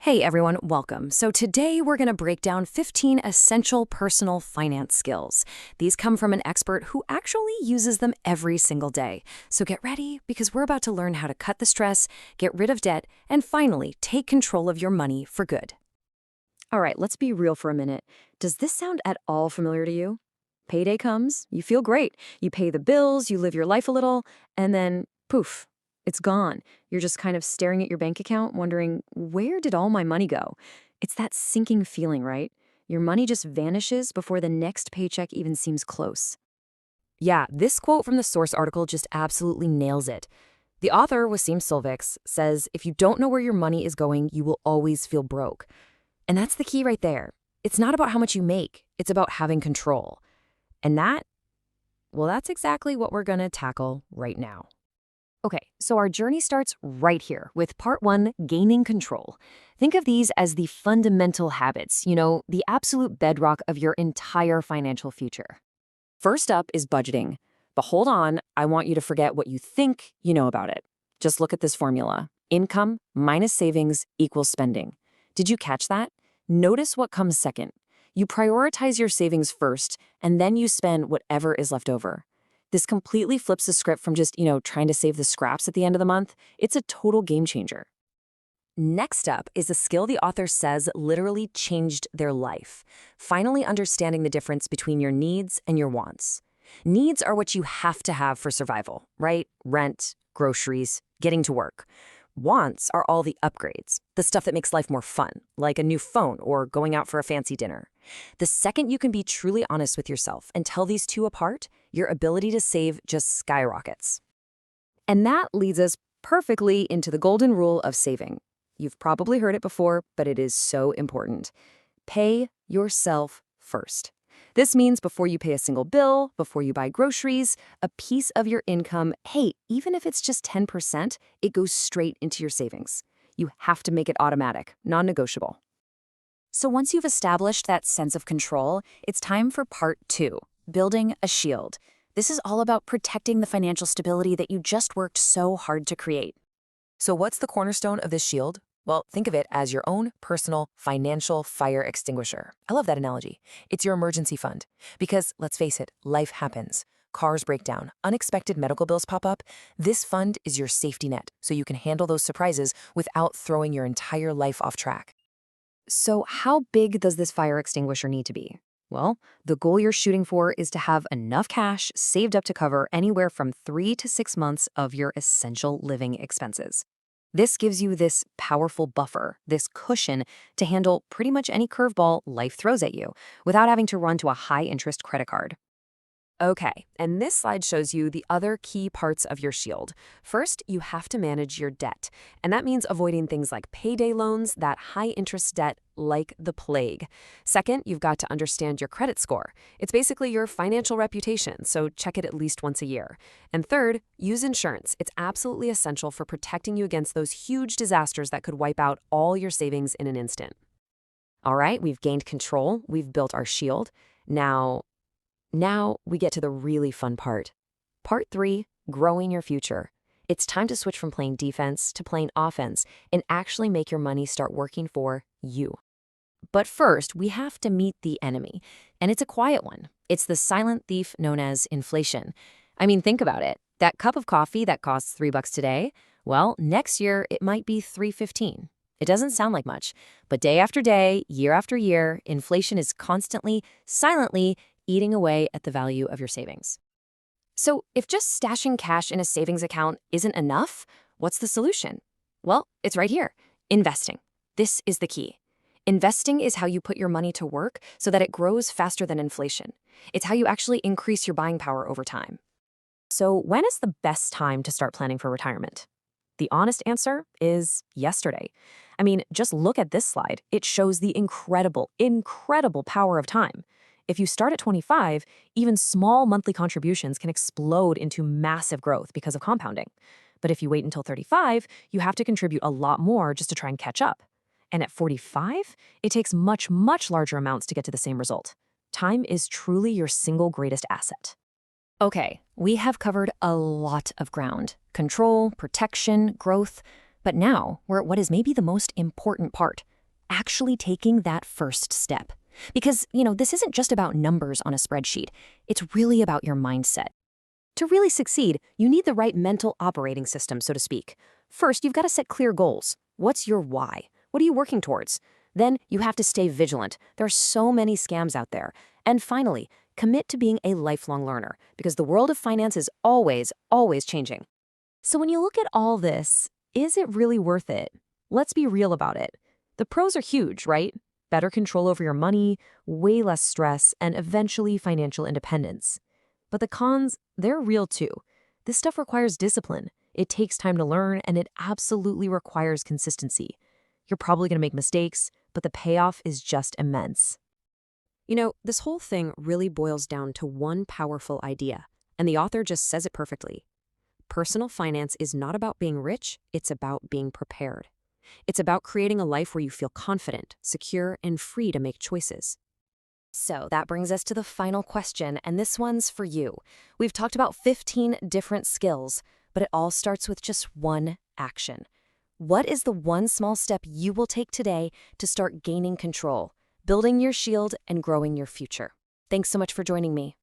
Hey everyone, welcome. So today we're going to break down 15 essential personal finance skills. These come from an expert who actually uses them every single day. So get ready because we're about to learn how to cut the stress, get rid of debt, and finally take control of your money for good. All right, let's be real for a minute. Does this sound at all familiar to you? Payday comes, you feel great. You pay the bills, you live your life a little, and then poof, it's gone. You're just kind of staring at your bank account, wondering, where did all my money go? It's that sinking feeling, right? Your money just vanishes before the next paycheck even seems close. Yeah, this quote from the source article just absolutely nails it. The author, Wasim Solvix, says if you don't know where your money is going, you will always feel broke. And that's the key right there. It's not about how much you make, it's about having control. And that's exactly what we're going to tackle right now. Okay, so our journey starts right here with part one, gaining control. Think of these as the fundamental habits, the absolute bedrock of your entire financial future. First up is budgeting. But hold on, I want you to forget what you think you know about it. Just look at this formula. Income minus savings equals spending. Did you catch that? Notice what comes second. You prioritize your savings first, and then you spend whatever is left over. This completely flips the script from just, trying to save the scraps at the end of the month. It's a total game changer. Next up is a skill the author says literally changed their life. Finally understanding the difference between your needs and your wants. Needs are what you have to have for survival, right? Rent, groceries, getting to work. Wants are all the upgrades, the stuff that makes life more fun, like a new phone or going out for a fancy dinner. The second you can be truly honest with yourself and tell these two apart, your ability to save just skyrockets. And that leads us perfectly into the golden rule of saving. You've probably heard it before, but it is so important. Pay yourself first. This means before you pay a single bill, before you buy groceries, a piece of your income, hey, even if it's just 10%, it goes straight into your savings. You have to make it automatic, non-negotiable. So once you've established that sense of control, it's time for part two, building a shield. This is all about protecting the financial stability that you just worked so hard to create. So what's the cornerstone of this shield? Well, think of it as your own personal financial fire extinguisher. I love that analogy. It's your emergency fund. Because, let's face it, life happens. Cars break down, unexpected medical bills pop up. This fund is your safety net, so you can handle those surprises without throwing your entire life off track. So how big does this fire extinguisher need to be? Well, the goal you're shooting for is to have enough cash saved up to cover anywhere from 3 to 6 months of your essential living expenses. This gives you this powerful buffer, this cushion to handle pretty much any curveball life throws at you without having to run to a high-interest credit card. Okay, and this slide shows you the other key parts of your shield. First, you have to manage your debt, and that means avoiding things like payday loans, that high-interest debt like the plague. Second, you've got to understand your credit score. It's basically your financial reputation, so check it at least once a year. And third, use insurance. It's absolutely essential for protecting you against those huge disasters that could wipe out all your savings in an instant. All right, we've gained control, we've built our shield. Now we get to the really fun part. Part 3, growing your future. It's time to switch from playing defense to playing offense and actually make your money start working for you. But first, we have to meet the enemy, and it's a quiet one. It's the silent thief known as inflation. I mean, think about it. That cup of coffee that costs $3 today, well, next year it might be $3.15. It doesn't sound like much, but day after day, year after year, inflation is constantly, silently eating away at the value of your savings. So if just stashing cash in a savings account isn't enough, what's the solution? Well, it's right here, investing. This is the key. Investing is how you put your money to work so that it grows faster than inflation. It's how you actually increase your buying power over time. So when is the best time to start planning for retirement? The honest answer is yesterday. I mean, just look at this slide. It shows the incredible power of time. If you start at 25, even small monthly contributions can explode into massive growth because of compounding. But if you wait until 35, you have to contribute a lot more just to try and catch up. And at 45, it takes much larger amounts to get to the same result. Time is truly your single greatest asset. Okay, we have covered a lot of ground. Control, protection, growth. But now we're at what is maybe the most important part, actually taking that first step. Because, this isn't just about numbers on a spreadsheet. It's really about your mindset. To really succeed, you need the right mental operating system, so to speak. First, you've got to set clear goals. What's your why? What are you working towards? Then you have to stay vigilant. There are so many scams out there. And finally, commit to being a lifelong learner, because the world of finance is always, always changing. So when you look at all this, is it really worth it? Let's be real about it. The pros are huge, right? Better control over your money, way less stress, and eventually financial independence. But the cons, they're real too. This stuff requires discipline. It takes time to learn, and it absolutely requires consistency. You're probably going to make mistakes, but the payoff is just immense. This whole thing really boils down to one powerful idea, and the author just says it perfectly. Personal finance is not about being rich, it's about being prepared. It's about creating a life where you feel confident, secure, and free to make choices. So that brings us to the final question, and this one's for you. We've talked about 15 different skills, but it all starts with just one action. What is the one small step you will take today to start gaining control, building your shield, and growing your future? Thanks so much for joining me.